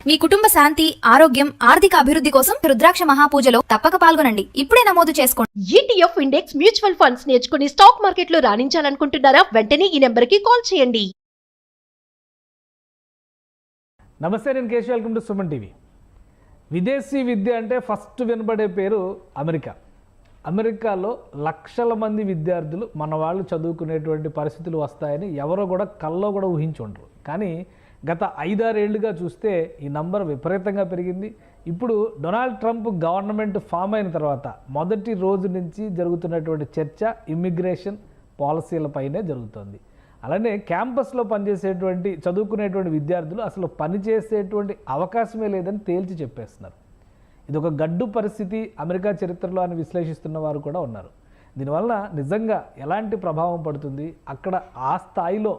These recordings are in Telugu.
మీ కుటుంబ శాంతి, ఆరోగ్యం, ఆర్థిక అభివృద్ధి కోసం రుద్రాక్ష మహాపూజలో తప్పక పాల్గొనండి. ఇప్పుడే నమోదు చేసుకోండి. ETF ఇండెక్స్ మ్యూచువల్ ఫండ్స్ నేర్చుకుని స్టాక్ మార్కెట్ లో రాణించాలనుకుంటున్నారా? వెంటనే ఈ నెంబర్ కి కాల్ చేయండి. నమస్తే, నేను Keshav. Welcome to Suman TV. విదేశీ విద్య అంటే ఫస్ట్ వినబడే పేరు అమెరికా. అమెరికాలో లక్షల మంది విద్యార్థులు మన వాళ్ళు చదువుకునేటువంటి పరిస్థితులు వస్తాయని ఎవరో కూడా కల్లో కూడా ఊహించి ఉండరు. కానీ గత 5-6 ఏళ్లుగా చూస్తే ఈ నంబర్ విపరీతంగా పెరిగింది. ఇప్పుడు డొనాల్డ్ ట్రంప్ గవర్నమెంట్ ఫామ్ అయిన తర్వాత మొదటి రోజు నుంచి జరుగుతున్నటువంటి చర్చ ఇమ్మిగ్రేషన్ పాలసీలపైనే జరుగుతుంది. అలానే క్యాంపస్లో పనిచేసేటువంటి చదువుకునేటువంటి విద్యార్థులు అసలు పనిచేసేటువంటి అవకాశమే లేదని తేల్చి చెప్పేస్తున్నారు. ఇది ఒక గడ్డు పరిస్థితి అమెరికా చరిత్రలో అని విశ్లేషిస్తున్న వారు కూడా ఉన్నారు. దీనివల్ల నిజంగా ఎలాంటి ప్రభావం పడుతుంది, అక్కడ ఆ స్థాయిలో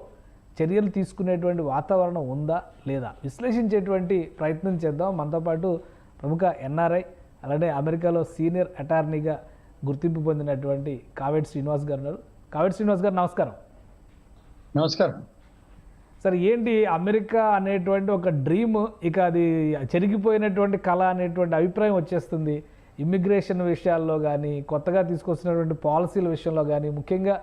చర్యలు తీసుకునేటువంటి వాతావరణం ఉందా లేదా విశ్లేషించేటువంటి ప్రయత్నం చేద్దాం. మనతో పాటు ప్రముఖ NRI అలానే అమెరికాలో సీనియర్ అటార్నీగా గుర్తింపు పొందినటువంటి కావేటి శ్రీనివాస్ గారు ఉన్నారు. కావేటి శ్రీనివాస్ గారు నమస్కారం. నమస్కారం సార్, ఏంటి అమెరికా అనేటువంటి ఒక డ్రీమ్ ఇక అది చెరిగిపోయినటువంటి కళ అనేటువంటి అభిప్రాయం వచ్చేస్తుంది. ఇమ్మిగ్రేషన్ విషయాల్లో కానీ, కొత్తగా తీసుకొచ్చినటువంటి పాలసీల విషయంలో కానీ, ముఖ్యంగా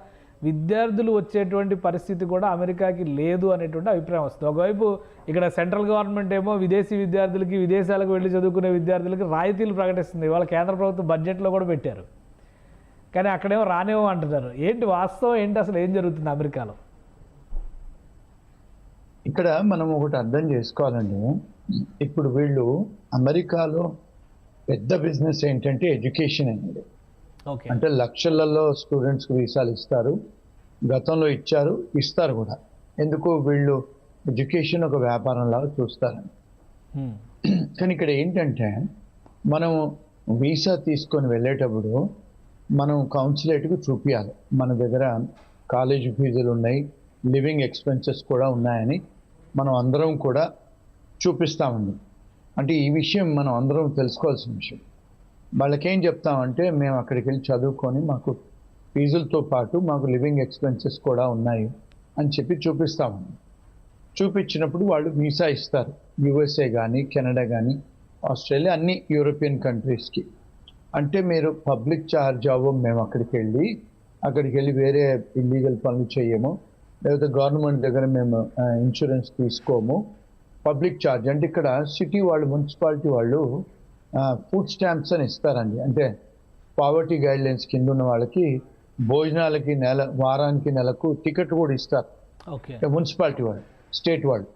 విద్యార్థులు వచ్చేటువంటి పరిస్థితి కూడా అమెరికాకి లేదు అనేటువంటి అభిప్రాయం వస్తుంది. ఒకవైపు ఇక్కడ సెంట్రల్ గవర్నమెంట్ ఏమో విదేశీ విద్యార్థులకి, విదేశాలకు వెళ్ళి చదువుకునే విద్యార్థులకి రాయితీలు ప్రకటిస్తుంది. ఇవాళ కేంద్ర ప్రభుత్వం బడ్జెట్లో కూడా పెట్టారు. కానీ అక్కడేమో రానేమో అంటున్నారు. ఏంటి వాస్తవం ఏంటి, అసలు ఏం జరుగుతుంది అమెరికాలో? ఇక్కడ మనం ఒకటి అర్థం చేసుకోవాలండి. ఇప్పుడు వీళ్ళు అమెరికాలో పెద్ద బిజినెస్ ఏంటంటే ఎడ్యుకేషన్ అనేది. అంటే లక్షలలో స్టూడెంట్స్కి వీసాలు ఇస్తారు, గతంలో ఇచ్చారు, ఇస్తారు కూడా. ఎందుకు వీళ్ళు ఎడ్యుకేషన్ ఒక వ్యాపారం లాగా చూస్తారని. కానీ ఇక్కడ ఏంటంటే మనం వీసా తీసుకొని వెళ్ళేటప్పుడు మనం కౌన్సిలేట్కి చూపించాలి మన దగ్గర కాలేజీ ఫీజులు ఉన్నాయి, లివింగ్ ఎక్స్పెన్సెస్ కూడా ఉన్నాయని మనం అందరం కూడా చూపిస్తామండి. అంటే ఈ విషయం మనం అందరం తెలుసుకోవాల్సిన విషయం. వాళ్ళకేం చెప్తామంటే మేము అక్కడికి వెళ్ళి చదువుకొని మాకు ఫీజులతో పాటు మాకు లివింగ్ ఎక్స్పెన్సెస్ కూడా ఉన్నాయి అని చెప్పి చూపిస్తామండి. చూపించినప్పుడు వాళ్ళు వీసా ఇస్తారు. USA కానీ, కెనడా కానీ, ఆస్ట్రేలియా, అన్ని యూరోపియన్ కంట్రీస్కి. అంటే మీరు పబ్లిక్ ఛార్జ్ అవ్వం, మేము అక్కడికి వెళ్ళి వేరే ఇల్లీగల్ పనులు చేయము, లేకపోతే గవర్నమెంట్ దగ్గర మేము ఇన్సూరెన్స్ తీసుకోము. పబ్లిక్ ఛార్జ్ అంటే ఇక్కడ సిటీ వాళ్ళు, మున్సిపాలిటీ వాళ్ళు ఫుడ్ స్టాంప్స్ అని ఇస్తారండి. అంటే పావర్టీ గైడ్లైన్స్ కింద ఉన్న వాళ్ళకి భోజనాలకి వారానికి నెలకు టికెట్ కూడా ఇస్తారు మున్సిపాలిటీ వాళ్ళు, స్టేట్ వాళ్ళు.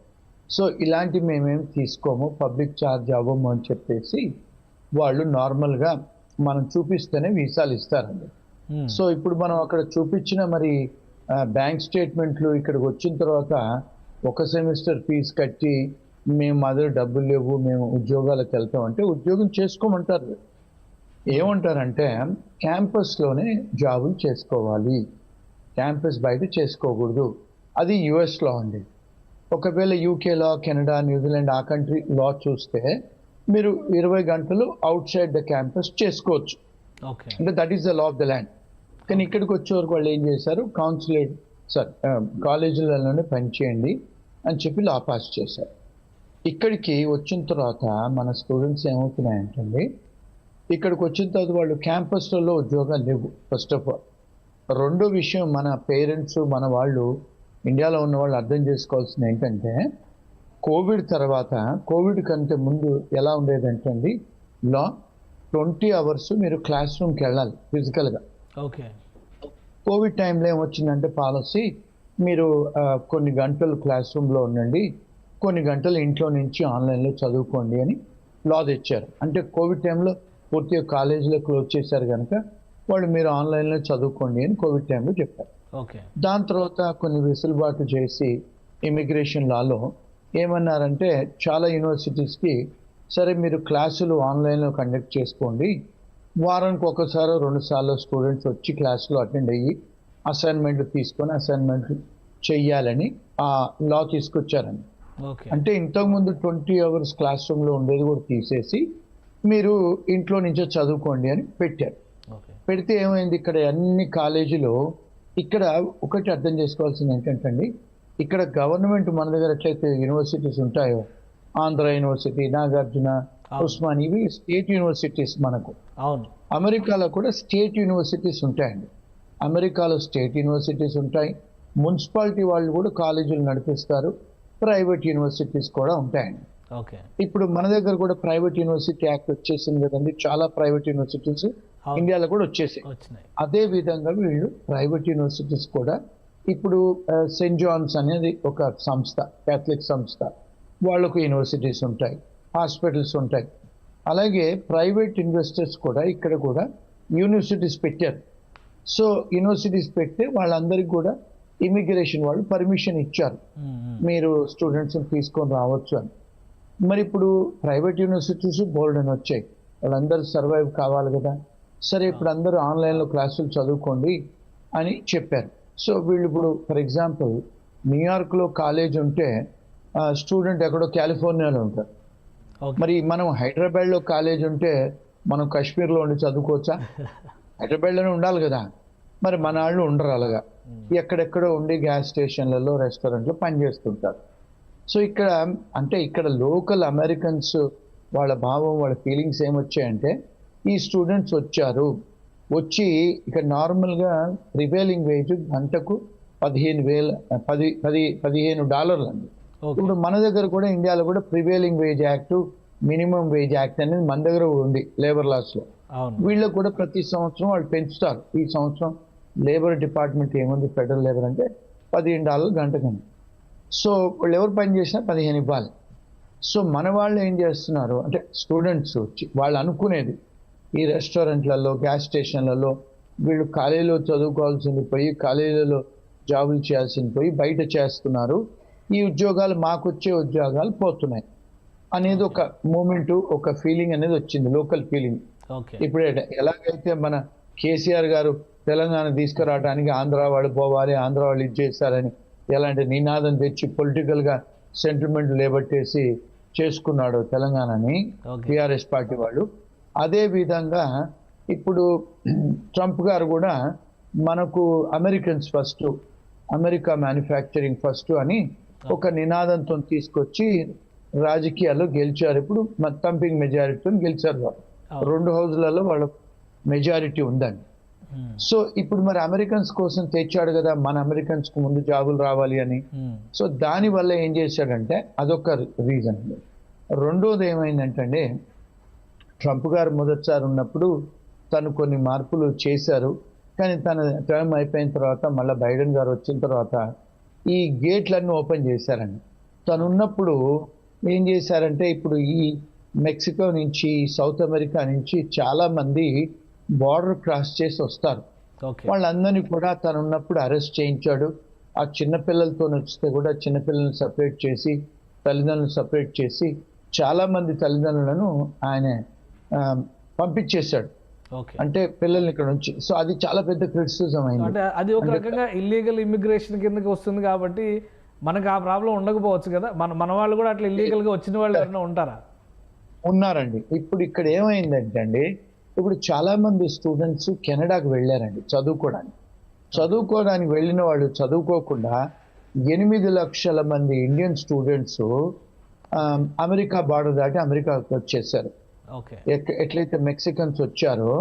సో ఇలాంటివి మేమేమి తీసుకోము, పబ్లిక్ ఛార్జ్ అవ్వము అని చెప్పేసి వాళ్ళు నార్మల్గా మనం చూపిస్తేనే వీసాలు ఇస్తారండి. సో ఇప్పుడు మనం అక్కడ చూపించిన మరి బ్యాంక్ స్టేట్మెంట్లు ఇక్కడికి వచ్చిన తర్వాత ఒక సెమిస్టర్ ఫీజు కట్టి మేము మా దగ్గర డబ్బులు లేవు, మేము ఉద్యోగాలకు వెళ్తామంటే ఉద్యోగం చేసుకోమంటారు. ఏమంటారంటే క్యాంపస్లోనే జాబులు చేసుకోవాలి, క్యాంపస్ బయట చేసుకోకూడదు. అది US-లో అండి. ఒకవేళ UKలో, కెనడా, న్యూజిలాండ్ ఆ కంట్రీ లా చూస్తే మీరు 20 గంటలు అవుట్ సైడ్ ద క్యాంపస్ చేసుకోవచ్చు. అంటే that is the law of the land. కానీ ఇక్కడికి వచ్చే వరకు వాళ్ళు ఏం చేశారు, కాలేజీలలోనే పనిచేయండి అని చెప్పి లా పాస్ చేశారు. ఇక్కడికి వచ్చిన తర్వాత మన స్టూడెంట్స్ ఏమవుతున్నాయంటే ఇక్కడికి వచ్చిన తర్వాత వాళ్ళు క్యాంపస్లలో ఉద్యోగాలు లేవు ఫస్ట్ ఆఫ్ ఆల్. రెండో విషయం, మన పేరెంట్స్, మన వాళ్ళు, ఇండియాలో ఉన్న వాళ్ళు అర్థం చేసుకోవాల్సింది ఏంటంటే కోవిడ్ తర్వాత, కోవిడ్ కంటే ముందు ఎలా ఉండేదంటే అండి లా 20 అవర్స్ మీరు క్లాస్ రూమ్కి వెళ్ళాలి ఫిజికల్గా. కోవిడ్ టైంలో ఏమొచ్చిందంటే పాలసీ, మీరు కొన్ని గంటలు క్లాస్ రూమ్లో ఉండండి, కొన్ని గంటలు ఇంట్లో నుంచి ఆన్లైన్లో చదువుకోండి అని లా తెచ్చారు. అంటే కోవిడ్ టైంలో పూర్తిగా కాలేజీలో క్లోజ్ చేశారు కనుక వాళ్ళు మీరు ఆన్లైన్లో చదువుకోండి అని కోవిడ్ టైంలో చెప్పారు. దాని తర్వాత కొన్ని వెసులుబాటు చేసి ఇమిగ్రేషన్ లాలో ఏమన్నారంటే చాలా యూనివర్సిటీస్కి సరే మీరు క్లాసులు ఆన్లైన్లో కండక్ట్ చేసుకోండి, వారానికి ఒకసారి 2 సార్లు స్టూడెంట్స్ వచ్చి క్లాసులో అటెండ్ అయ్యి అసైన్మెంట్లు తీసుకొని అసైన్మెంట్లు చెయ్యాలని ఆ లా తీసుకొచ్చారండి. అంటే ఇంతకుముందు 20 అవర్స్ క్లాస్ రూమ్లో ఉండేది కూడా తీసేసి మీరు ఇంట్లో నుంచే చదువుకోండి అని పెట్టారు. పెడితే ఏమైంది, ఇక్కడ అన్ని కాలేజీలో ఇక్కడ ఒకటి అర్థం చేసుకోవాల్సింది ఏంటంటే అండి, ఇక్కడ గవర్నమెంట్ మన దగ్గర ఎట్లయితే యూనివర్సిటీస్ ఉంటాయో ఆంధ్ర యూనివర్సిటీ, నాగార్జున, ఉస్మాన్, ఇవి స్టేట్ యూనివర్సిటీస్ మనకు. అవును. అమెరికాలో కూడా స్టేట్ యూనివర్సిటీస్ ఉంటాయండి. అమెరికాలో స్టేట్ యూనివర్సిటీస్ ఉంటాయి, మున్సిపాలిటీ వాళ్ళు కూడా కాలేజీలు నడిపిస్తారు, ప్రైవేట్ యూనివర్సిటీస్ కూడా ఉంటాయండి. ఓకే. ఇప్పుడు మన దగ్గర కూడా ప్రైవేట్ యూనివర్సిటీ యాక్ట్ వచ్చేసింది కదండి, చాలా ప్రైవేట్ యూనివర్సిటీస్ ఇండియాలో కూడా వచ్చేసాయి. అదే విధంగా వీళ్ళు ప్రైవేట్ యూనివర్సిటీస్ కూడా ఇప్పుడు సెయింట్ జాన్స్ అనేది ఒక సంస్థ, క్యాథలిక్ సంస్థ, వాళ్ళకు యూనివర్సిటీస్ ఉంటాయి, హాస్పిటల్స్ ఉంటాయి. అలాగే ప్రైవేట్ ఇన్వెస్టర్స్ కూడా ఇక్కడ కూడా యూనివర్సిటీస్ పెట్టారు. సో యూనివర్సిటీస్ పెడితే వాళ్ళందరికీ కూడా ఇమిగ్రేషన్ వాళ్ళు పర్మిషన్ ఇచ్చారు, మీరు స్టూడెంట్స్ని తీసుకొని రావచ్చు అని. మరి ఇప్పుడు ప్రైవేట్ యూనివర్సిటీస్ బోల్డ్ అని వచ్చాయి, వాళ్ళందరూ సర్వైవ్ కావాలి కదా. సరే, ఇప్పుడు అందరూ ఆన్లైన్లో క్లాసులు చదువుకోండి అని చెప్పారు. సో వీళ్ళు ఇప్పుడు ఫర్ ఎగ్జాంపుల్ న్యూయార్క్లో కాలేజ్ ఉంటే స్టూడెంట్ ఎక్కడో కాలిఫోర్నియాలో ఉంటారు. మరి మనం హైదరాబాద్లో కాలేజ్ ఉంటే మనం కాశ్మీర్లో ఉండి చదువుకోవచ్చా? హైదరాబాద్లోనే ఉండాలి కదా. మరి మన వాళ్ళు ఉండరు అలాగా, ఎక్కడెక్కడో ఉండి గ్యాస్ స్టేషన్లలో, రెస్టారెంట్లో పనిచేస్తుంటారు. సో ఇక్కడ అంటే ఇక్కడ లోకల్ అమెరికన్స్ వాళ్ళ భావం, వాళ్ళ ఫీలింగ్స్ ఏమొచ్చాయంటే, ఈ స్టూడెంట్స్ వచ్చారు, వచ్చి ఇక్కడ నార్మల్గా ప్రివేలింగ్ వేజ్ గంటకు $15,000 అండి. ఇప్పుడు మన దగ్గర కూడా ఇండియాలో కూడా prevailing wage act, minimum wage act అనేది మన దగ్గర ఉంది లేబర్ లాస్లో. వీళ్ళకు కూడా ప్రతి సంవత్సరం వాళ్ళు పెంచుతారు. ఈ సంవత్సరం లేబర్ డిపార్ట్మెంట్ ఏముంది, ఫెడరల్ లేబర్ అంటే $15 గంటకని. సో వాళ్ళు ఎవరు పని చేసినా 15 ఇవ్వాలి. సో మన వాళ్ళు ఏం చేస్తున్నారు అంటే, స్టూడెంట్స్ వచ్చి వాళ్ళు అనుకునేది ఈ రెస్టారెంట్లలో, గ్యాస్ స్టేషన్లలో వీళ్ళు కాలేజీలో చదువుకోవాల్సింది పోయి, కాలేజీలలో జాబులు చేయాల్సింది పోయి బయట చేస్తున్నారు, ఈ ఉద్యోగాలు మాకు వచ్చే ఉద్యోగాలు పోతున్నాయి అనేది ఒక మూమెంట్, ఒక ఫీలింగ్ అనేది వచ్చింది, లోకల్ ఫీలింగ్. ఇప్పుడు ఎలాగైతే మన కేసీఆర్ గారు తెలంగాణ తీసుకురావడానికి ఆంధ్ర వాళ్ళు పోవాలి, ఆంధ్ర వాళ్ళు ఇది చేశారని ఎలాంటి నినాదం తెచ్చి పొలిటికల్గా సెంటిమెంట్ లేబట్టేసి చేసుకున్నాడు తెలంగాణని టీఆర్ఎస్ పార్టీ వాళ్ళు, అదే విధంగా ఇప్పుడు ట్రంప్ గారు కూడా మనకు Americans first, America manufacturing first అని ఒక నినాదంతో తీసుకొచ్చి రాజకీయాల్లో గెలిచారు. ఇప్పుడు థంపింగ్ మెజారిటీతో గెలిచారు వాళ్ళు, 2 హౌజ్లలో వాళ్ళ మెజారిటీ ఉందండి. సో ఇప్పుడు మరి అమెరికన్స్ కోసం తెచ్చాడు కదా, మన అమెరికన్స్ కు ముందు జాబులు రావాలి అని. సో దాని వల్ల ఏం చేశాడంటే, అదొక రీజన్. రెండోది ఏమైందంటే, ట్రంప్ గారు మొదటిసారి ఉన్నప్పుడు తను కొన్ని మార్పులు చేశారు, కానీ తన టర్మ్ అయిపోయిన తర్వాత మళ్ళీ బైడెన్ గారు వచ్చిన తర్వాత ఈ గేట్లన్నీ ఓపెన్ చేశారండి. తను ఉన్నప్పుడు ఏం చేశారంటే, ఇప్పుడు ఈ మెక్సికో నుంచి, సౌత్ అమెరికా నుంచి చాలా మంది బార్డర్ క్రాస్ చేసి వస్తారు. వాళ్ళందరినీ కూడా తను ఉన్నప్పుడు అరెస్ట్ చేయించాడు. ఆ చిన్నపిల్లలతో వస్తే కూడా చిన్నపిల్లల్ని సపరేట్ చేసి, తల్లిదండ్రులను సపరేట్ చేసి, చాలా మంది తల్లిదండ్రులను ఆయన పంపించేశాడు, అంటే పిల్లల్ని ఇక్కడ నుంచి. సో అది చాలా పెద్ద క్రిటిసిజం అయింది. అంటే అది ఒక రకంగా ఇల్లీగల్ ఇమిగ్రేషన్ కిందకి వస్తుంది కాబట్టి మనకు ఆ ప్రాబ్లం ఉండకపోవచ్చు కదా. మన వాళ్ళు కూడా అట్లా ఇల్లీగల్గా వచ్చిన వాళ్ళు ఎవరైనా ఉంటారా? ఉన్నారండి. ఇప్పుడు ఇక్కడ ఏమైందంటే అండి, ఇప్పుడు చాలా మంది స్టూడెంట్స్ కెనడాకు వెళ్ళారండి చదువుకోవడానికి వెళ్ళిన వాళ్ళు చదువుకోకుండా 8 లక్షల మంది ఇండియన్ స్టూడెంట్స్ అమెరికా బార్డర్ దాటి అమెరికాకు వచ్చేసారు. ఎట్లయితే మెక్సికన్స్ వచ్చారో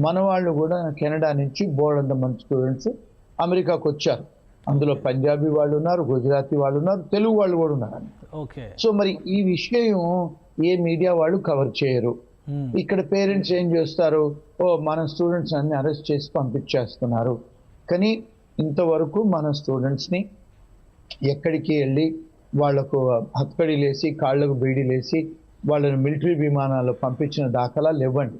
మన వాళ్ళు కూడా కెనడా నుంచి బోల్డంత మంది స్టూడెంట్స్ అమెరికాకు వచ్చారు. అందులో పంజాబీ వాళ్ళు ఉన్నారు, గుజరాతీ వాళ్ళు ఉన్నారు, తెలుగు వాళ్ళు కూడా ఉన్నారు. సో మరి ఈ విషయం ఏ మీడియా వాళ్ళు కవర్ చేయరు. ఇక్కడ పేరెంట్స్ ఏం చేస్తారు, మన స్టూడెంట్స్ అన్ని అరెస్ట్ చేసి పంపించేస్తున్నారు. కానీ ఇంతవరకు మన స్టూడెంట్స్ని ఎక్కడికి వెళ్ళి వాళ్లకు హత్కడీలేసి, కాళ్లకు బీడీలేసి వాళ్ళని మిలిటరీ విమానాల్లో పంపించిన దాఖలాలు ఇవ్వండి.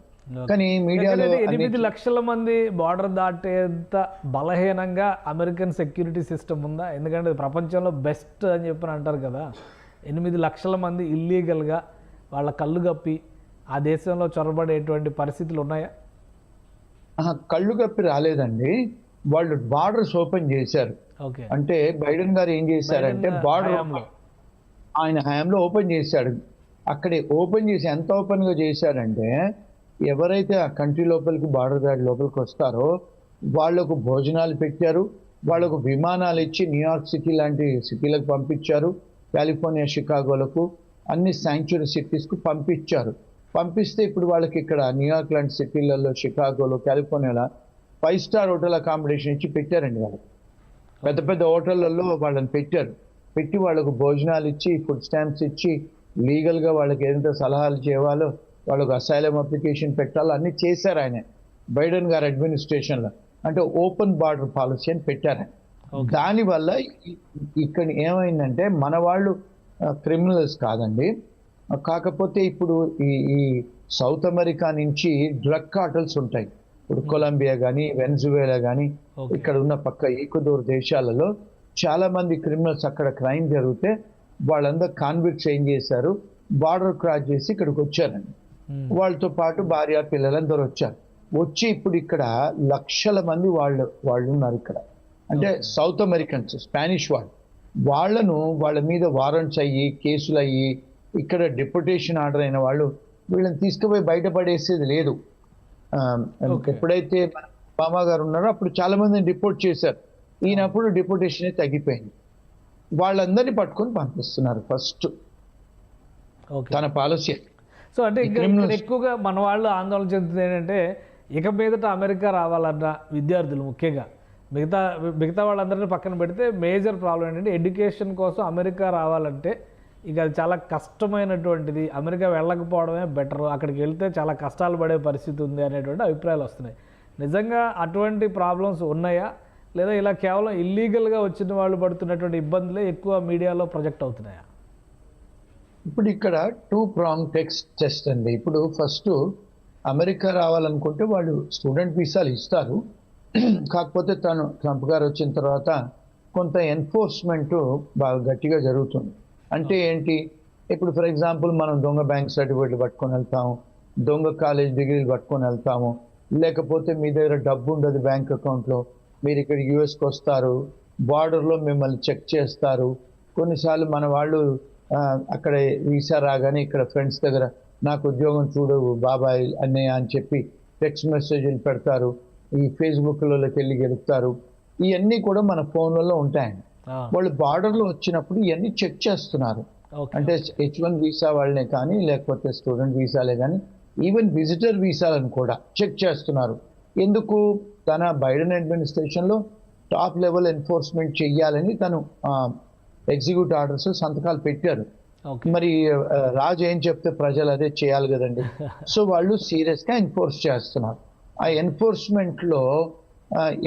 కానీ మీడియాలో 8 లక్షల మంది బార్డర్ దాటేంత బలహీనంగా అమెరికన్ సెక్యూరిటీ సిస్టమ్ ఉందా? ఎందుకంటే ప్రపంచంలో బెస్ట్ అని చెప్పి అంటారు కదా. 8 లక్షల మంది ఇల్లీగల్గా వాళ్ళ కళ్ళు కప్పి ఆ దేశంలో చొరబడేటువంటి పరిస్థితులు ఉన్నాయా? కళ్ళు కప్పి రాలేదండి, వాళ్ళు బార్డర్స్ ఓపెన్ చేశారు. అంటే బైడెన్ గారు ఏం చేశారంటే, బార్డర్ ఆయన హయాంలో ఓపెన్ చేశాడు. అక్కడే ఓపెన్ చేసి ఎంత ఓపెన్గా చేశాడంటే, ఎవరైతే ఆ కంట్రీ లోపలికి, బార్డర్ దాడి లోపలికి వస్తారో వాళ్లకు భోజనాలు పెట్టారు, వాళ్లకు విమానాలు ఇచ్చి న్యూయార్క్ సిటీ లాంటి సిటీలకు పంపించారు, కాలిఫోర్నియా, షికాగోలకు. అన్ని శాంక్చురీ సిటీస్కు పంపించారు. పంపిస్తే ఇప్పుడు వాళ్ళకి ఇక్కడ న్యూయార్క్ లాంటి సిటీలలో, షికాగోలో, కాలిఫోర్నియాలో 5 స్టార్ హోటల్ అకామిడేషన్ ఇచ్చి పెట్టారండి వాళ్ళకి. పెద్ద పెద్ద హోటళ్లలో వాళ్ళని పెట్టి వాళ్ళకు భోజనాలు ఇచ్చి, ఫుడ్ స్టాంప్స్ ఇచ్చి, లీగల్గా వాళ్ళకి ఏదైతే సలహాలు చేయాలో, వాళ్ళకు అసైలం అప్లికేషన్ పెట్టాలో అన్నీ చేశారు ఆయన బైడెన్ గారి అడ్మినిస్ట్రేషన్లో. అంటే ఓపెన్ బార్డర్ పాలసీ అని పెట్టారు. దానివల్ల ఇక్కడ ఏమైందంటే మన వాళ్ళు క్రిమినల్స్ కాదండి, కాకపోతే ఇప్పుడు ఈ సౌత్ అమెరికా నుంచి డ్రగ్ కార్టల్స్ ఉంటాయి. ఇప్పుడు కొలంబియా కానీ, వెనిజువేలా కానీ, ఇక్కడ ఉన్న పక్క ఈక్వెడోర్ దేశాలలో చాలా మంది క్రిమినల్స్ అక్కడ క్రైమ్ జరిగితే వాళ్ళందరూ కాన్విక్ట్స్ ఏం చేశారు, బార్డర్ క్రాస్ చేసి ఇక్కడికి వచ్చారండి. వాళ్ళతో పాటు భార్య పిల్లలందరూ వచ్చి ఇప్పుడు ఇక్కడ లక్షల మంది వాళ్ళు ఉన్నారు ఇక్కడ. అంటే సౌత్ అమెరికన్స్, స్పానిష్ వాళ్ళ మీద వారెంట్స్ అయ్యి, కేసులు అయ్యి, ఇక్కడ డిపోటేషన్ ఆర్డర్ అయిన వాళ్ళు వీళ్ళని తీసుకుపోయి బయటపడేసేది లేదు. ఎప్పుడైతే ఒబామా గారు ఉన్నారో అప్పుడు చాలా మందిని డిపోర్ట్ చేశారు. ఈయనప్పుడు డిపోటేషన్ తగ్గిపోయింది. వాళ్ళందరినీ పట్టుకొని పంపిస్తున్నారు ఫస్ట్ తన పాలసీ. సో అంటే ఎక్కువగా మన వాళ్ళు ఆందోళన చెందుతుంది ఏంటంటే, ఇక మీదట అమెరికా రావాలన్న విద్యార్థులు ముఖ్యంగా, మిగతా వాళ్ళందరినీ పక్కన పెడితే మేజర్ ప్రాబ్లం ఏంటంటే, ఎడ్యుకేషన్ కోసం అమెరికా రావాలంటే ఇక అది చాలా కష్టమైనటువంటిది, అమెరికా వెళ్ళకపోవడమే బెటర్, అక్కడికి వెళ్తే చాలా కష్టాలు పడే పరిస్థితి ఉంది అనేటువంటి అభిప్రాయాలు వస్తున్నాయి. నిజంగా అటువంటి ప్రాబ్లమ్స్ ఉన్నాయా, లేదా ఇలా కేవలం ఇల్లీగల్గా వచ్చిన వాళ్ళు పడుతున్నటువంటి ఇబ్బందులే ఎక్కువ మీడియాలో ప్రొజెక్ట్ అవుతున్నాయా? ఇప్పుడు ఇక్కడ 2 pronged టెస్ట్ అండి. ఇప్పుడు ఫస్ట్ అమెరికా రావాలనుకుంటే వాళ్ళు స్టూడెంట్ వీసాలు ఇస్తారు. కాకపోతే ట్రంప్ గారు వచ్చిన తర్వాత కొంత ఎన్ఫోర్స్మెంట్ బాగా గట్టిగా జరుగుతుంది. అంటే ఏంటి, ఇప్పుడు ఫర్ ఎగ్జాంపుల్ మనం దొంగ బ్యాంక్ సర్టిఫికేట్లు పట్టుకొని వెళ్తాము, దొంగ కాలేజ్ డిగ్రీలు పట్టుకొని వెళ్తాము, లేకపోతే మీ దగ్గర డబ్బు ఉండదు బ్యాంక్ అకౌంట్లో, మీరు ఇక్కడ యూఎస్కి వస్తారు, బార్డర్లో మిమ్మల్ని చెక్ చేస్తారు. కొన్నిసార్లు మన వాళ్ళు అక్కడ వీసా రాగానే ఇక్కడ ఫ్రెండ్స్ దగ్గర నాకు ఉద్యోగం చూడు బాబాయ్ అన్నయ్య అని చెప్పి టెక్స్ట్ మెసేజ్లు పెడతారు, ఈ ఫేస్బుక్లలోకి వెళ్ళి గెలుపుతారు. ఇవన్నీ కూడా మన ఫోన్లలో ఉంటాయండి. వాళ్ళు బార్డర్లో వచ్చినప్పుడు ఇవన్నీ చెక్ చేస్తున్నారు. అంటే H1 వీసా వాళ్ళనే కానీ, లేకపోతే స్టూడెంట్ వీసాలే కానీ, ఈవెన్ విజిటర్ వీసాలను కూడా చెక్ చేస్తున్నారు. ఎందుకు, తన బైడెన్ అడ్మినిస్ట్రేషన్లో టాప్ లెవెల్ ఎన్ఫోర్స్మెంట్ చెయ్యాలని తను ఎగ్జిక్యూటివ్ ఆర్డర్స్ సంతకాలు పెట్టారు. మరి రాజు ఏం చెప్తే ప్రజలు అదే చేయాలి కదండి. సో వాళ్ళు సీరియస్గా ఎన్ఫోర్స్ చేస్తున్నారు. ఆ ఎన్ఫోర్స్మెంట్లో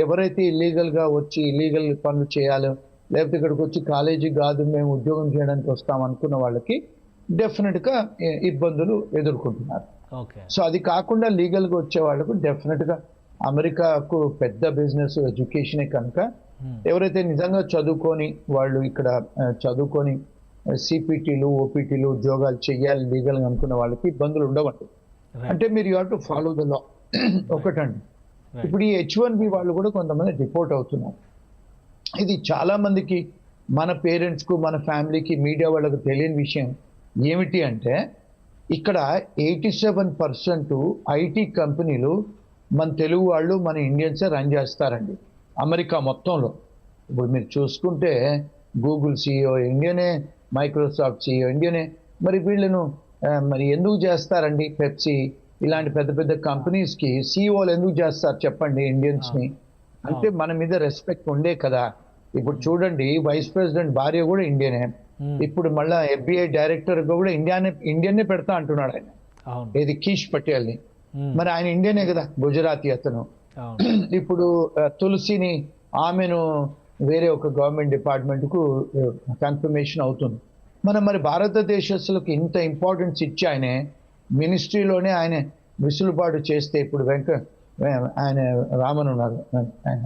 ఎవరైతే ఇల్లీగల్గా వచ్చి ఇల్లీగల్ పనులు చేయాలో, లేకపోతే ఇక్కడికి వచ్చి కాలేజీ కాదు మేము ఉద్యోగం చేయడానికి వస్తాం అనుకున్న వాళ్ళకి డెఫినెట్గా ఇబ్బందులు ఎదుర్కొంటున్నారు. సో అది కాకుండా లీగల్గా వచ్చే వాళ్ళకు డెఫినెట్గా అమెరికాకు పెద్ద బిజినెస్ ఎడ్యుకేషనే కనుక ఎవరైతే నిజంగా చదువుకొని వాళ్ళు ఇక్కడ చదువుకొని సిపిటీలు, ఓపీటీలు ఉద్యోగాలు చేయాలి లీగల్గా అనుకున్న వాళ్ళకి ఇబ్బందులు ఉండవండి. అంటే మీరు you have to follow the law ఒకటండి. ఇప్పుడు ఈ H1B వాళ్ళు కూడా కొంతమంది డిపోర్ట్ అవుతున్నారు. ఇది చాలా మందికి, మన పేరెంట్స్కు, మన ఫ్యామిలీకి, మీడియా వాళ్ళకు తెలియని విషయం ఏమిటి అంటే, ఇక్కడ 87% ఐటీ కంపెనీలు మన తెలుగు వాళ్ళు, మన ఇండియన్సే రన్ చేస్తారండి అమెరికా మొత్తంలో. ఇప్పుడు మీరు చూసుకుంటే గూగుల్ CEO ఇండియనే, మైక్రోసాఫ్ట్ CEO ఇండియనే. మరి వీళ్ళను మరి ఎందుకు చేస్తారండి? పెప్సీ ఇలాంటి పెద్ద పెద్ద కంపెనీస్కి CEOలు ఎందుకు చేస్తారు చెప్పండి ఇండియన్స్ని? అంటే మన మీద రెస్పెక్ట్ ఉండే కదా. ఇప్పుడు చూడండి, వైస్ ప్రెసిడెంట్ భార్య కూడా ఇండియనే. ఇప్పుడు మళ్ళీ FBI డైరెక్టర్ కూడా ఇండియన్నే పెడతా అంటున్నాడు ఆయన, ఏది కీష్ పటేల్ని. మరి ఆయన ఇండియనే కదా, గుజరాతీ అతను. ఇప్పుడు తులసిని, ఆమెను వేరే ఒక గవర్నమెంట్ డిపార్ట్మెంట్కు కన్ఫర్మేషన్ అవుతుంది. మరి భారతదేశస్తులకు ఇంత ఇంపార్టెన్స్ ఇచ్చి ఆయనే మినిస్ట్రీలోనే ఆయన విసులుబాటు చేస్తే, ఇప్పుడు ఆయన రామన్ ఉన్నారు, ఆయన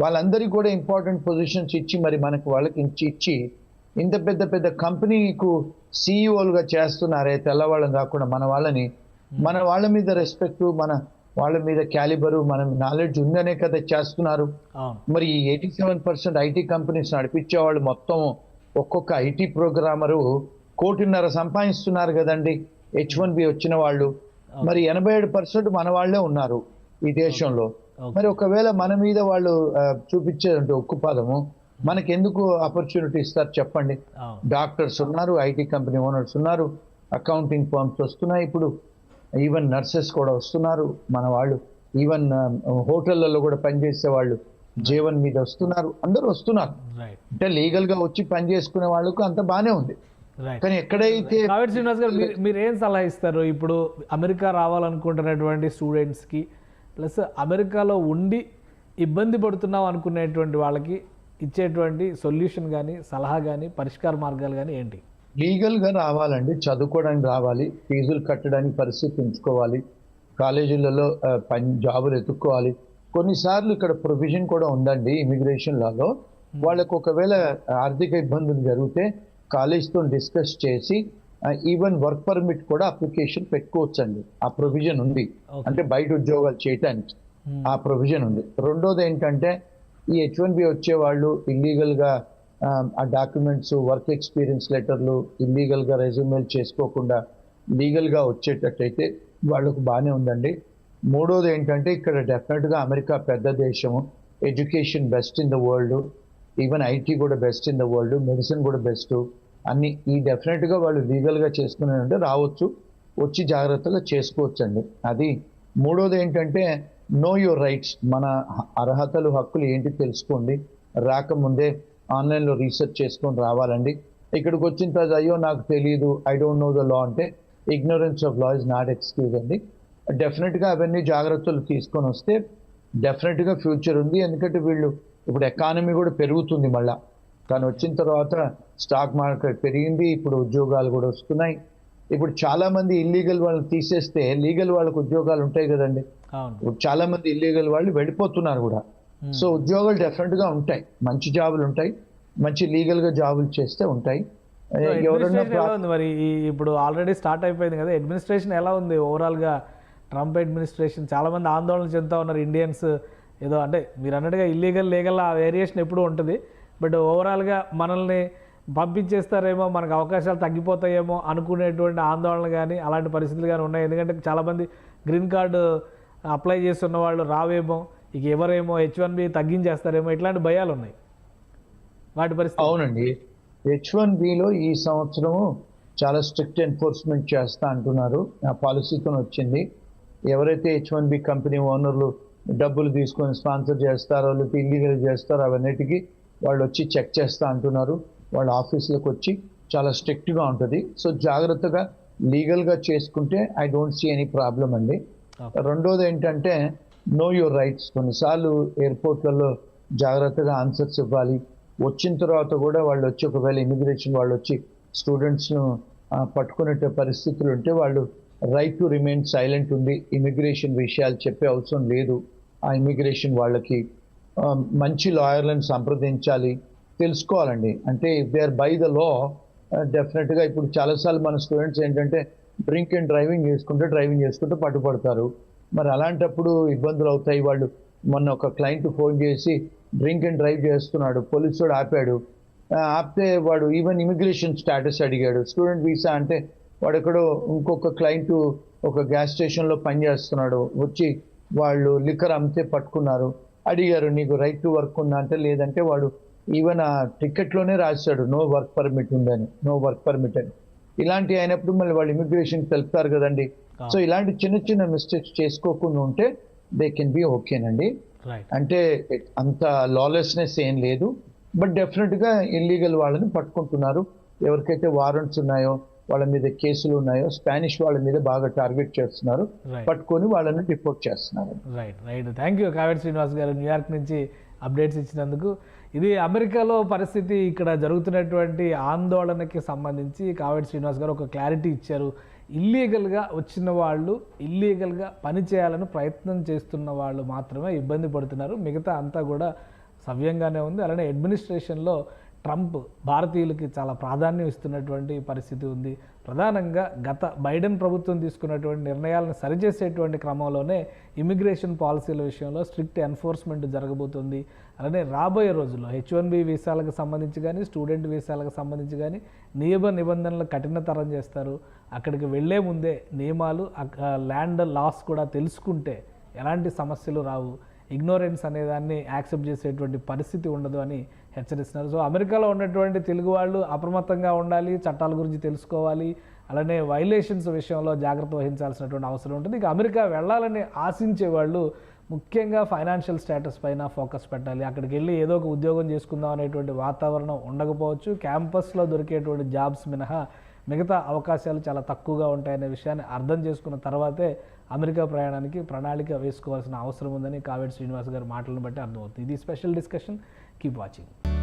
వాళ్ళందరికీ కూడా ఇంపార్టెంట్ పొజిషన్స్ ఇచ్చి, మరి మనకు వాళ్ళకి ఇచ్చి ఇంత పెద్ద పెద్ద కంపెనీకు CEOలుగా చేస్తున్నారే తెల్లవాళ్ళని కాకుండా మన వాళ్ళ మీద రెస్పెక్ట్, మన వాళ్ళ మీద క్యాలిబరు, మన నాలెడ్జ్ ఉందనే కదా చేస్తున్నారు. మరి ఈ 87% ఐటీ కంపెనీస్ నడిపించే వాళ్ళు మొత్తం ఒక్కొక్క ఐటీ ప్రోగ్రామరు 1.5 కోటి సంపాదిస్తున్నారు కదండి H1B వచ్చిన వాళ్ళు. మరి 87% మన వాళ్ళే ఉన్నారు ఈ దేశంలో. మరి ఒకవేళ మన మీద వాళ్ళు చూపించేదంటే ఉక్కుపాదము, మనకెందుకు ఆపర్చునిటీ ఇస్తారు చెప్పండి? అవును. డాక్టర్స్ ఉన్నారు, ఐటీ కంపెనీ ఓనర్స్ ఉన్నారు, అకౌంటింగ్ ఫర్మ్స్ వస్తున్నాయి, ఇప్పుడు ఈవెన్ నర్సెస్ కూడా వస్తున్నారు మన వాళ్ళు, ఈవెన్ హోటళ్లలో కూడా పనిచేసే వాళ్ళు జీవన్ మీద వస్తున్నారు, అందరూ వస్తున్నారు. రైట్ అంటే లీగల్ గా వచ్చి పని చేసుకునే వాళ్ళకు అంత బానే ఉంది. రైట్. కానీ ఎక్కడైతే కావేటి శ్రీనివాస్ గారు, మీరు ఏం సలహా ఇస్తారు ఇప్పుడు అమెరికా రావాలనుకుంటున్నటువంటి స్టూడెంట్స్కి, ప్లస్ అమెరికాలో ఉండి ఇబ్బంది పడుతున్నాం అనుకునేటువంటి వాళ్ళకి ఇచ్చేటువంటి సొల్యూషన్ కానీ, సలహా కానీ, పరిష్కార మార్గాలు కానీ ఏంటి? లీగల్ గా రావాలండి, చదువుకోవడానికి రావాలి, ఫీజులు కట్టడానికి పరిస్థితి ఉంచుకోవాలి, కాలేజీలలో జాబులు ఎత్తుక్కోవాలి. కొన్నిసార్లు ఇక్కడ ప్రొవిజన్ కూడా ఉందండి ఇమిగ్రేషన్ లాలో, వాళ్ళకు ఒకవేళ ఆర్థిక ఇబ్బందులు జరిగితే కాలేజ్తో డిస్కస్ చేసి ఈవెన్ వర్క్ పర్మిట్ కూడా అప్లికేషన్ పెట్టుకోవచ్చు అండి. ఆ ప్రొవిజన్ ఉంది, అంటే బయట ఉద్యోగాలు చేయటానికి ఆ ప్రొవిజన్ ఉంది. రెండోది ఏంటంటే ఈ H1B వచ్చే వాళ్ళు ఇల్లీగల్గా ఆ డాక్యుమెంట్స్, వర్క్ ఎక్స్పీరియన్స్ లెటర్లు ఇల్లీగల్గా రెజ్యూమేలు చేసుకోకుండా లీగల్గా వచ్చేటట్టయితే వాళ్ళకు బాగానే ఉందండి. మూడోది ఏంటంటే ఇక్కడ డెఫినెట్గా అమెరికా పెద్ద దేశము, education best in the world, even IT కూడా best in the world, medicine కూడా బెస్ట్, అన్ని ఈ డెఫినెట్గా వాళ్ళు లీగల్గా చేసుకున్నారంటే రావచ్చు, వచ్చి జాగ్రత్తగా చేసుకోవచ్చు అండి. అది మూడోది ఏంటంటే నో యువర్ రైట్స్, మన అర్హతలు హక్కులు ఏంటి తెలుసుకోండి, రాకముందే ఆన్లైన్లో రీసెర్చ్ చేసుకొని రావాలండి. ఇక్కడికి వచ్చిన తర్వాత అయ్యో నాకు తెలియదు, I don't know the law అంటే ignorance of law is not excuse అండి. డెఫినెట్గా అవన్నీ జాగ్రత్తలు తీసుకొని వస్తే డెఫినెట్గా ఫ్యూచర్ ఉంది. ఎందుకంటే వీళ్ళు ఇప్పుడు ఎకానమీ కూడా పెరుగుతుంది మళ్ళా, కానీ వచ్చిన తర్వాత స్టాక్ మార్కెట్ పెరిగింది, ఇప్పుడు ఉద్యోగాలు కూడా వస్తున్నాయి. ఇప్పుడు చాలా మంది ఇల్లీగల్ వాళ్ళని తీసేస్తే లీగల్ వాళ్ళకు ఉద్యోగాలు ఉంటాయి కదండి. ఇప్పుడు చాలా మంది ఇల్లీగల్ వాళ్ళు వెళ్ళిపోతున్నారు కూడా. సో ఉద్యోగాలు డెఫినెట్గా ఉంటాయి, మంచి జాబులు ఉంటాయి, మంచి లీగల్గా జాబులు చేస్తే ఉంటాయి. ఎవరన్నా మరి ఇప్పుడు ఆల్రెడీ స్టార్ట్ అయిపోయింది కదా, అడ్మినిస్ట్రేషన్ ఎలా ఉంది ఓవరాల్గా? ట్రంప్ అడ్మినిస్ట్రేషన్ చాలా మంది ఆందోళన చెందుతూ ఉన్నారు ఇండియన్స్, ఏదో అంటే మీరు అన్నట్టుగా ఇల్లీగల్ లీగల్ ఆ వేరియేషన్ ఎప్పుడూ ఉంటుంది, బట్ ఓవరాల్గా మనల్ని పంపించేస్తారేమో, మనకు అవకాశాలు తగ్గిపోతాయేమో అనుకునేటువంటి ఆందోళన కానీ అలాంటి పరిస్థితులు కానీ ఉన్నాయి. ఎందుకంటే చాలామంది గ్రీన్ కార్డు అప్లై చేస్తున్న వాళ్ళు రావేమో, ఇక ఎవరేమో H1B తగ్గించేస్తారేమో, ఇట్లాంటి భయాలు ఉన్నాయి వాటి పరిస్థితి. అవునండి, H1Bలో ఈ సంవత్సరము చాలా స్ట్రిక్ట్ ఎన్ఫోర్స్మెంట్ చేస్తా అంటున్నారు, ఆ పాలసీతో వచ్చింది. ఎవరైతే H1B కంపెనీ ఓనర్లు డబ్బులు తీసుకొని స్పాన్సర్ చేస్తారో లేకపోతే ఇల్లీగల్ చేస్తారో అవన్నిటికీ వాళ్ళు వచ్చి చెక్ చేస్తా అంటున్నారు. వాళ్ళ ఆఫీసులకు వచ్చి చాలా స్ట్రిక్ట్గా ఉంటుంది. సో జాగ్రత్తగా లీగల్గా చేసుకుంటే I don't see any problem అండి. రెండోది ఏంటంటే నో యువర్ రైట్స్. కొన్నిసార్లు ఎయిర్పోర్ట్లలో జాగ్రత్తగా ఆన్సర్స్ ఇవ్వాలి. వచ్చిన తర్వాత కూడా వాళ్ళు వచ్చి ఒకవేళ ఇమిగ్రేషన్ వాళ్ళు వచ్చి స్టూడెంట్స్ను పట్టుకునే పరిస్థితులు ఉంటే వాళ్ళు రైట్ టు రిమైన్ సైలెంట్ ఉంది, ఇమిగ్రేషన్ విషయాలు చెప్పే అవసరం లేదు. ఆ ఇమిగ్రేషన్ వాళ్ళకి మంచి లాయర్లను సంప్రదించాలి, తెలుసుకోవాలండి. అంటే if they are by the law డెఫినెట్గా ఇప్పుడు చాలాసార్లు మన స్టూడెంట్స్ ఏంటంటే డ్రింక్ అండ్ డ్రైవింగ్ చేసుకుంటే పట్టుపడతారు. మరి అలాంటప్పుడు ఇబ్బందులు అవుతాయి. వాళ్ళు మొన్న ఒక క్లయింట్ ఫోన్ చేసి డ్రింక్ అండ్ డ్రైవ్ చేస్తున్నాడు, పోలీసు వాడు ఆపాడు. ఆపితే వాడు ఈవెన్ ఇమిగ్రేషన్ స్టేటస్ అడిగాడు, స్టూడెంట్ వీసా అంటే వాడు ఎక్కడో ఇంకొక క్లయింట్ ఒక గ్యాస్ స్టేషన్లో పనిచేస్తున్నాడు, వచ్చి వాళ్ళు లిక్కర్ అమ్మితే పట్టుకున్నారు. అడిగారు నీకు రైట్ టు వర్క్ ఉందా అంటే లేదంటే వాడు ఈవెన్ ఆ టికెట్లోనే రాశాడు నో వర్క్ పర్మిట్ ఉందని, నో వర్క్ పర్మిట్ అని. ఇలాంటి అయినప్పుడు మళ్ళీ వాళ్ళు ఇమిగ్రేషన్ తెలుపుతారు కదండి. సో ఇలాంటి చిన్న చిన్న మిస్టేక్స్ చేసుకోకుండా ఉంటే దే కెన్ బి ఓకేనండి. అంటే అంత లాలెస్నెస్ ఏం లేదు, బట్ డెఫినెట్గా ఇల్లీగల్ వాళ్ళని పట్టుకుంటున్నారు. ఎవరికైతే వారెంట్స్ ఉన్నాయో వాళ్ళ మీద కేసులు ఉన్నాయో స్పానిష్ వాళ్ళ మీద బాగా టార్గెట్ చేస్తున్నారు, పట్టుకొని వాళ్ళని రిపోర్ట్ చేస్తున్నారు. Right. Thank you Kaveti Srinivas గారు, న్యూయార్క్ నుంచి అప్డేట్స్ ఇచ్చినందుకు. ఇది అమెరికాలో పరిస్థితి, ఇక్కడ జరుగుతున్నటువంటి ఆందోళనకి సంబంధించి కావేటి శ్రీనివాస్ గారు ఒక క్లారిటీ ఇచ్చారు. ఇల్లీగల్గా వచ్చిన వాళ్ళు, ఇల్లీగల్గా పని చేయాలని ప్రయత్నం చేస్తున్న వాళ్ళు మాత్రమే ఇబ్బంది పడుతున్నారు, మిగతా అంతా కూడా సవ్యంగానే ఉంది. అలానే అడ్మినిస్ట్రేషన్లో ట్రంప్ భారతీయులకి చాలా ప్రాధాన్యం ఇస్తున్నటువంటి పరిస్థితి ఉంది. ప్రధానంగా గత బైడెన్ ప్రభుత్వం తీసుకున్నటువంటి నిర్ణయాలను సరిచేసేటువంటి క్రమంలోనే ఇమిగ్రేషన్ పాలసీల విషయంలో స్ట్రిక్ట్ ఎన్ఫోర్స్మెంట్ జరగబోతుంది. అలానే రాబోయే రోజుల్లో H1B వీసాలకు సంబంధించి కానీ, స్టూడెంట్ వీసాలకు సంబంధించి కానీ నియమ నిబంధనలు కఠినతరం చేస్తారు. అక్కడికి వెళ్లే ముందే నియమాలు, ల్యాండ్ లాస్ కూడా తెలుసుకుంటే ఎలాంటి సమస్యలు రావు, ఇగ్నోరెన్స్ అనేదాన్ని యాక్సెప్ట్ చేసేటువంటి పరిస్థితి ఉండదు అని హెచ్చరిస్తున్నారు. సో అమెరికాలో ఉన్నటువంటి తెలుగు వాళ్ళు అప్రమత్తంగా ఉండాలి, చట్టాల గురించి తెలుసుకోవాలి, అలానే వైలేషన్స్ విషయంలో జాగ్రత్త వహించాల్సినటువంటి అవసరం ఉంటుంది. ఇక అమెరికా వెళ్ళాలని ఆశించే వాళ్ళు ముఖ్యంగా ఫైనాన్షియల్ స్టేటస్ పైన ఫోకస్ పెట్టాలి. అక్కడికి వెళ్ళి ఏదో ఒక ఉద్యోగం చేసుకుందాం అనేటువంటి వాతావరణం ఉండకపోవచ్చు. క్యాంపస్లో దొరికేటువంటి జాబ్స్ మినహా మిగతా అవకాశాలు చాలా తక్కువగా ఉంటాయనే విషయాన్ని అర్థం చేసుకున్న తర్వాతే అమెరికా ప్రయాణానికి ప్రణాళిక వేసుకోవాల్సిన అవసరం ఉందని కావేటి శ్రీనివాస్ గారి మాటలను బట్టి అర్థమవుతుంది. ఇది స్పెషల్ డిస్కషన్. Keep watching.